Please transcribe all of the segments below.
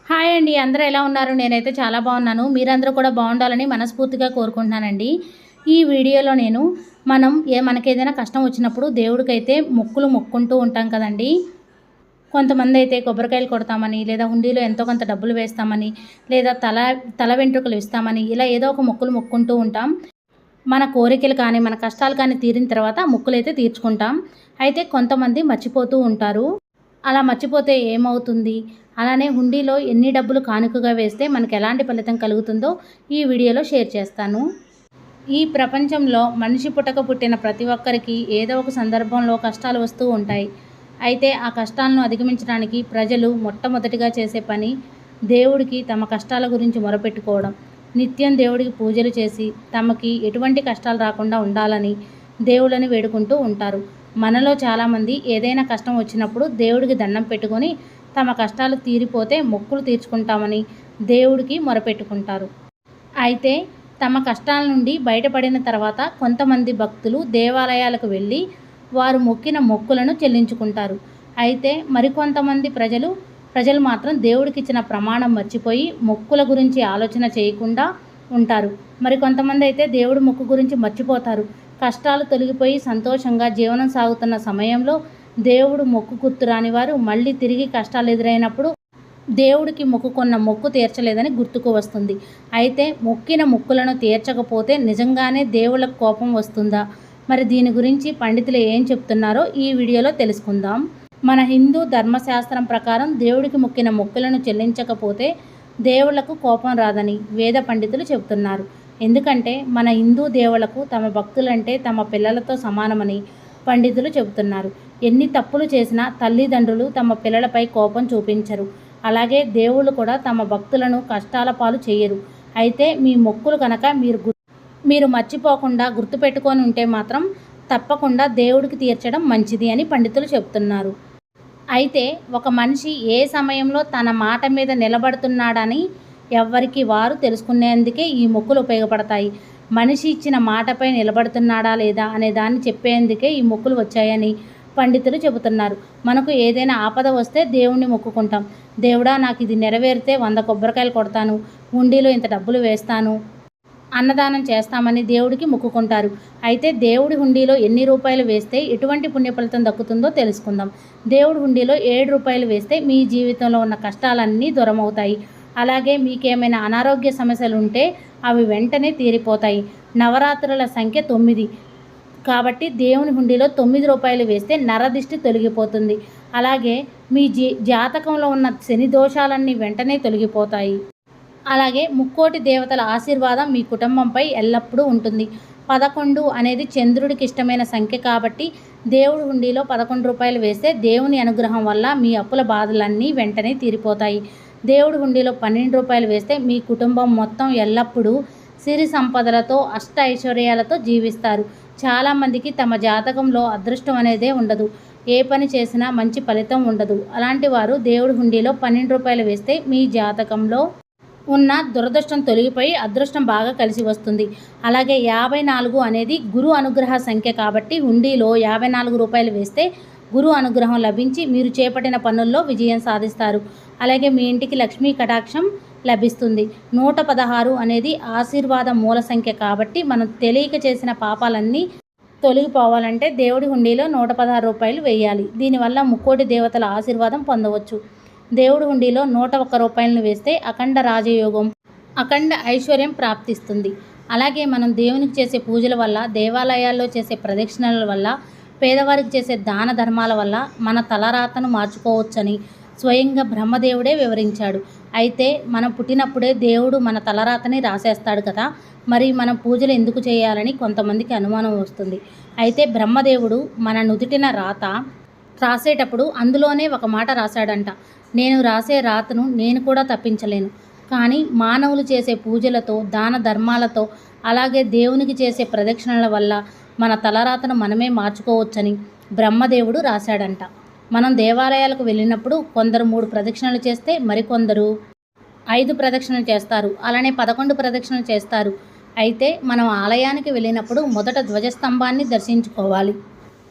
Hi అండి. అందరూ ఎలా ఉన్నారు? నేనైతే చాలా బాగున్నాను. మీరందరూ కూడా బాగుండాలని మనస్ఫూర్తిగా కోరుకుంటున్నానండి. ఈ వీడియోలో నేను మనకేదైనా కష్టం వచ్చినప్పుడు దేవుడికైతే మొక్కులు మొక్కుంటూ ఉంటాం కదండీ. కొంతమంది అయితే కొబ్బరికాయలు కొడతామని, లేదా హుండీలో ఎంతో కొంత డబ్బులు వేస్తామని, లేదా తల వెంట్రుకలు ఇస్తామని, ఇలా ఏదో ఒక మొక్కులు మొక్కుంటూ ఉంటాం. మన కోరికలు కానీ, మన కష్టాలు కానీ తీరిన తర్వాత మొక్కులైతే తీర్చుకుంటాం. అయితే కొంతమంది మర్చిపోతూ ఉంటారు. అలా మర్చిపోతే ఏమవుతుంది? అలానే హుండీలో ఎన్ని డబ్బులు కానుకగా వేస్తే మనకు ఎలాంటి ఫలితం కలుగుతుందో ఈ వీడియోలో షేర్ చేస్తాను. ఈ ప్రపంచంలో మనిషి పుట్టిన ప్రతి ఒక్కరికి ఏదో ఒక సందర్భంలో కష్టాలు వస్తూ ఉంటాయి. అయితే ఆ కష్టాలను అధిగమించడానికి ప్రజలు మొట్టమొదటిగా చేసే పని దేవుడికి తమ కష్టాల గురించి మొరపెట్టుకోవడం. నిత్యం దేవుడికి పూజలు చేసి తమకి ఎటువంటి కష్టాలు రాకుండా ఉండాలని దేవుళ్ళని వేడుకుంటూ ఉంటారు. మనలో చాలామంది ఏదైనా కష్టం వచ్చినప్పుడు దేవుడికి దండం పెట్టుకొని తమ కష్టాలు తీరిపోతే మొక్కులు తీర్చుకుంటామని దేవుడికి మొరపెట్టుకుంటారు. అయితే తమ కష్టాల నుండి బయటపడిన తర్వాత కొంతమంది భక్తులు దేవాలయాలకు వెళ్ళి వారు మొక్కిన మొక్కులను చెల్లించుకుంటారు. అయితే మరికొంతమంది ప్రజలు మాత్రం దేవుడికి ఇచ్చిన ప్రమాణం మర్చిపోయి మొక్కుల గురించి ఆలోచన చేయకుండా ఉంటారు. మరికొంతమంది అయితే దేవుడి మొక్కు గురించి మర్చిపోతారు. కష్టాలు తొలగిపోయి సంతోషంగా జీవనం సాగుతున్న సమయంలో దేవుడు మొక్కు గుర్తురాని వారు మళ్ళీ తిరిగి కష్టాలు ఎదురైనప్పుడు దేవుడికి మొక్కుకున్న మొక్కు తీర్చలేదని గుర్తుకు వస్తుంది. అయితే మొక్కిన మొక్కులను తీర్చకపోతే నిజంగానే దేవుళ్ళకు కోపం వస్తుందా? మరి దీని గురించి పండితులు ఏం చెప్తున్నారో ఈ వీడియోలో తెలుసుకుందాం. మన హిందూ ధర్మశాస్త్రం ప్రకారం దేవుడికి మొక్కిన మొక్కులను చెల్లించకపోతే దేవుళ్లకు కోపం రాదని వేద పండితులు చెబుతున్నారు. ఎందుకంటే మన హిందూ దేవుళ్లకు తమ భక్తులంటే తమ పిల్లలతో సమానమని పండితులు చెబుతున్నారు. ఎన్ని తప్పులు చేసినా తల్లిదండ్రులు తమ పిల్లలపై కోపం చూపించరు. అలాగే దేవుళ్ళు కూడా తమ భక్తులను కష్టాల పాలు చేయరు. అయితే మీ మొక్కులు కనుక మీరు మర్చిపోకుండా గుర్తుపెట్టుకొని ఉంటే మాత్రం తప్పకుండా దేవుడికి తీర్చడం మంచిది అని పండితులు చెబుతున్నారు. అయితే ఒక మనిషి ఏ సమయంలో తన మాట మీద నిలబడుతున్నాడని ఎవ్వరికి వారు తెలుసుకునేందుకే ఈ మొక్కులు ఉపయోగపడతాయి. మనిషి ఇచ్చిన మాటపై నిలబడుతున్నాడా లేదా అనే దాన్ని చెప్పేందుకే ఈ మొక్కులు వచ్చాయని పండితులు చెబుతున్నారు. మనకు ఏదైనా ఆపద వస్తే దేవుణ్ణి మొక్కుకుంటాం. దేవుడా, నాకు ఇది నెరవేరితే 100 కొబ్బరికాయలు కొడతాను, హుండీలో ఇంత డబ్బులు వేస్తాను, అన్నదానం చేస్తామని దేవుడికి మొక్కుకుంటారు. అయితే దేవుడి హుండీలో ఎన్ని రూపాయలు వేస్తే ఎటువంటి పుణ్యఫలితం దక్కుతుందో తెలుసుకుందాం. దేవుడి హుండీలో 7 రూపాయలు వేస్తే మీ జీవితంలో ఉన్న కష్టాలన్నీ దూరమవుతాయి. అలాగే మీకేమైనా అనారోగ్య సమస్యలు ఉంటే అవి వెంటనే తీరిపోతాయి. నవరాత్రుల సంఖ్య 9 కాబట్టి దేవుని హుండీలో 9 రూపాయలు వేస్తే నరదిష్టి తొలగిపోతుంది. అలాగే మీ జాతకంలో ఉన్న శని దోషాలన్నీ వెంటనే తొలగిపోతాయి. అలాగే ముక్కోటి దేవతల ఆశీర్వాదం మీ కుటుంబంపై ఎల్లప్పుడూ ఉంటుంది. 11 అనేది చంద్రుడికి ఇష్టమైన సంఖ్య కాబట్టి దేవుడి హుండీలో 11 రూపాయలు వేస్తే దేవుని అనుగ్రహం వల్ల మీ అప్పుల బాధలన్నీ వెంటనే తీరిపోతాయి. దేవుడి హుండీలో 12 రూపాయలు వేస్తే మీ కుటుంబం మొత్తం ఎల్లప్పుడూ సిరి సంపదలతో అష్ట ఐశ్వర్యాలతో జీవిస్తారు. చాలామందికి తమ జాతకంలో అదృష్టం అనేదే ఉండదు. ఏ పని చేసినా మంచి ఫలితం ఉండదు. అలాంటి వారు దేవుడి హుండీలో 12 రూపాయలు వేస్తే మీ జాతకంలో ఉన్న దురదృష్టం తొలగిపోయి అదృష్టం బాగా కలిసి వస్తుంది. అలాగే 54 అనేది గురు అనుగ్రహ సంఖ్య కాబట్టి హుండీలో 54 రూపాయలు వేస్తే గురు అనుగ్రహం లభించి మీరు చేపట్టిన పనుల్లో విజయం సాధిస్తారు. అలాగే మీ ఇంటికి లక్ష్మీ కటాక్షం లభిస్తుంది. 116 అనేది ఆశీర్వాద మూల సంఖ్య కాబట్టి మనం తెలియక చేసిన పాపాలన్నీ తొలగిపోవాలంటే దేవుడి హుండీలో 116 రూపాయలు వేయాలి. దీనివల్ల ముక్కోటి దేవతల ఆశీర్వాదం పొందవచ్చు. దేవుడి హుండీలో 101 రూపాయలను వేస్తే అఖండ రాజయోగం, అఖండ ఐశ్వర్యం ప్రాప్తిస్తుంది. అలాగే మనం దేవునికి చేసే పూజల వల్ల, దేవాలయాల్లో చేసే ప్రదక్షిణల వల్ల, పేదవారికి చేసే దాన ధర్మాల వల్ల మన తలరాతను మార్చుకోవచ్చని స్వయంగా బ్రహ్మదేవుడే వివరించాడు. అయితే మనం పుట్టినప్పుడే దేవుడు మన తలరాతని రాసేస్తాడు కదా, మరి మనం పూజలు ఎందుకు చేయాలని కొంతమందికి అనుమానం వస్తుంది. అయితే బ్రహ్మదేవుడు మన నుదుటిన రాత రాసేటప్పుడు అందులోనే ఒక మాట రాశాడంట. నేను రాసే రాతను నేను కూడా తప్పించలేను, కానీ మానవులు చేసే పూజలతో, దాన ధర్మాలతో, అలాగే దేవునికి చేసే ప్రదక్షిణల వల్ల మన తలరాతను మనమే మార్చుకోవచ్చని బ్రహ్మదేవుడు రాశాడంట. మనం దేవాలయాలకు వెళ్ళినప్పుడు కొందరు 3 ప్రదక్షిణలు చేస్తే మరికొందరు 5 ప్రదక్షిణలు చేస్తారు. అలానే 11 ప్రదక్షిణలు చేస్తారు. అయితే మనం ఆలయానికి వెళ్ళినప్పుడు మొదట ధ్వజస్తంభాన్ని దర్శించుకోవాలి.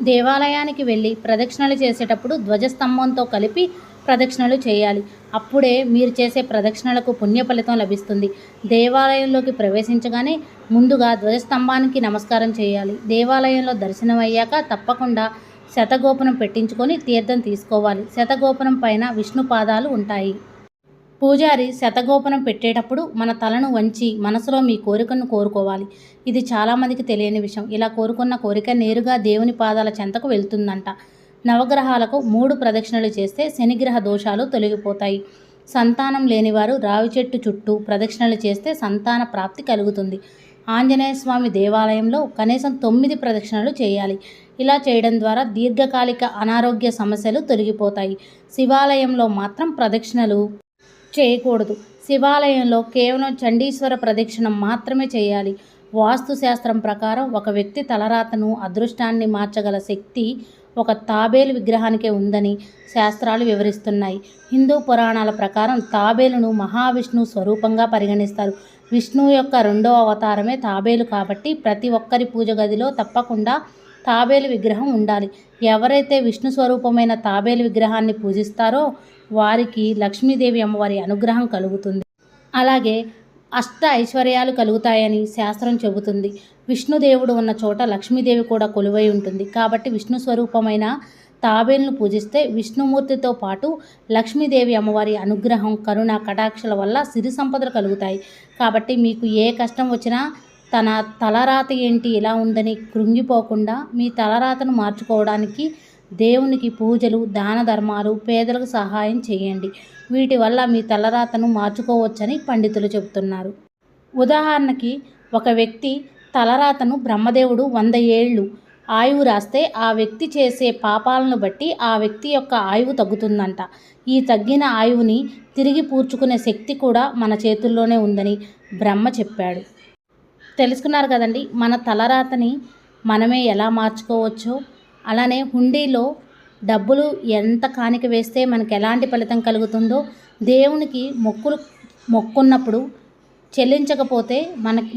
దేవాలయానికి వెళ్ళి ప్రదక్షిణలు చేసేటప్పుడు ధ్వజస్తంభంతో కలిపి ప్రదక్షిణలు చేయాలి. అప్పుడే మీరు చేసే ప్రదక్షిణలకు పుణ్య ఫలితం లభిస్తుంది. దేవాలయంలోకి ప్రవేశించగానే ముందుగా ధ్వజస్తంభానికి నమస్కారం చేయాలి. దేవాలయంలో దర్శనం అయ్యాక తప్పకుండా శతగోపురం పెట్టించుకొని తీర్థం తీసుకోవాలి. శతగోపురం పైన విష్ణు పాదాలు ఉంటాయి. పూజారి శతగోపురం పెట్టేటప్పుడు మన తలను వంచి మనసులో మీ కోరికను కోరుకోవాలి. ఇది చాలామందికి తెలియని విషయం. ఇలా కోరుకున్న కోరిక నేరుగా దేవుని పాదాల చెంతకు వెళ్తుందంట. నవగ్రహాలకు 3 ప్రదక్షిణలు చేస్తే శనిగ్రహ దోషాలు తొలగిపోతాయి. సంతానం లేనివారు రావి చెట్టు చుట్టూ ప్రదక్షిణలు చేస్తే సంతాన ప్రాప్తి కలుగుతుంది. ఆంజనేయ స్వామి దేవాలయంలో కనీసం 9 ప్రదక్షిణలు చేయాలి. ఇలా చేయడం ద్వారా దీర్ఘకాలిక అనారోగ్య సమస్యలు తొలగిపోతాయి. శివాలయంలో మాత్రం ప్రదక్షిణలు చేయకూడదు. శివాలయంలో కేవలం చండీశ్వర ప్రదక్షిణం మాత్రమే చేయాలి. వాస్తుశాస్త్రం ప్రకారం ఒక వ్యక్తి తలరాతను అదృష్టాన్ని మార్చగల శక్తి ఒక తాబేలు విగ్రహానికే ఉందని శాస్త్రాలు వివరిస్తున్నాయి. హిందూ పురాణాల ప్రకారం తాబేలును మహావిష్ణు స్వరూపంగా పరిగణిస్తారు. విష్ణువు యొక్క 2వ అవతారమే తాబేలు కాబట్టి ప్రతి ఒక్కరి పూజ గదిలో తప్పకుండా తాబేలు విగ్రహం ఉండాలి. ఎవరైతే విష్ణు స్వరూపమైన తాబేలు విగ్రహాన్ని పూజిస్తారో వారికి లక్ష్మీదేవి అమ్మవారి అనుగ్రహం కలుగుతుంది. అలాగే అష్ట ఐశ్వర్యాలు కలుగుతాయని శాస్త్రం చెబుతుంది. విష్ణుదేవుడు ఉన్న చోట లక్ష్మీదేవి కూడా కొలువై ఉంటుంది. కాబట్టి విష్ణు స్వరూపమైన తాబేలును పూజిస్తే విష్ణుమూర్తితో పాటు లక్ష్మీదేవి అమ్మవారి అనుగ్రహం, కరుణ, కటాక్షల వల్ల సిరి సంపదలు కలుగుతాయి. కాబట్టి మీకు ఏ కష్టం వచ్చినా తన తలరాత ఏంటి ఇలా ఉందని కృంగిపోకుండా మీ తలరాతను మార్చుకోవడానికి దేవునికి పూజలు, దాన ధర్మాలు, పేదలకు సహాయం చేయండి. వీటి వల్ల మీ తలరాతను మార్చుకోవచ్చని పండితులు చెబుతున్నారు. ఉదాహరణకి ఒక వ్యక్తి తలరాతను బ్రహ్మదేవుడు 100 ఏళ్ళు ఆయువు రాస్తే ఆ వ్యక్తి చేసే పాపాలను బట్టి ఆ వ్యక్తి యొక్క ఆయువు తగ్గుతుందంట. ఈ తగ్గిన ఆయువుని తిరిగి పూడ్చుకునే శక్తి కూడా మన చేతుల్లోనే ఉందని బ్రహ్మ చెప్పాడు. తెలుసుకున్నారు కదండి, మన తలరాతని మనమే ఎలా మార్చుకోవచ్చో. అలానే హుండీలో డబ్బులు ఎంత కానుక వేస్తే మనకు ఎలాంటి ఫలితం కలుగుతుందో, దేవునికి మొక్కున్నప్పుడు చెల్లించకపోతే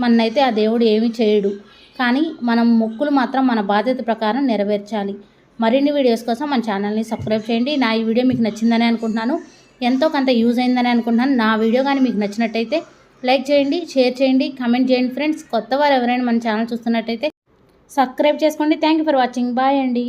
మననైతే ఆ దేవుడు ఏమీ చేయడు. కానీ మనం మొక్కులు మాత్రం మన బాధ్యత ప్రకారం నెరవేర్చాలి. మరిన్ని వీడియోస్ కోసం మన ఛానల్ని సబ్స్క్రైబ్ చేయండి. నా ఈ వీడియో మీకు నచ్చిందని అనుకుంటున్నాను. ఎంతో కొంత యూజ్ అయిందని అనుకుంటున్నాను. నా వీడియో కానీ మీకు నచ్చినట్టయితే లైక్ చేయండి, షేర్ చేయండి, కామెంట్ చేయండి. ఫ్రెండ్స్, కొత్త వారు ఎవరైనా మన ఛానల్ చూస్తున్నట్టయితే సబ్స్క్రైబ్ చేసుకోండి. Thank you for watching. Bye అండి.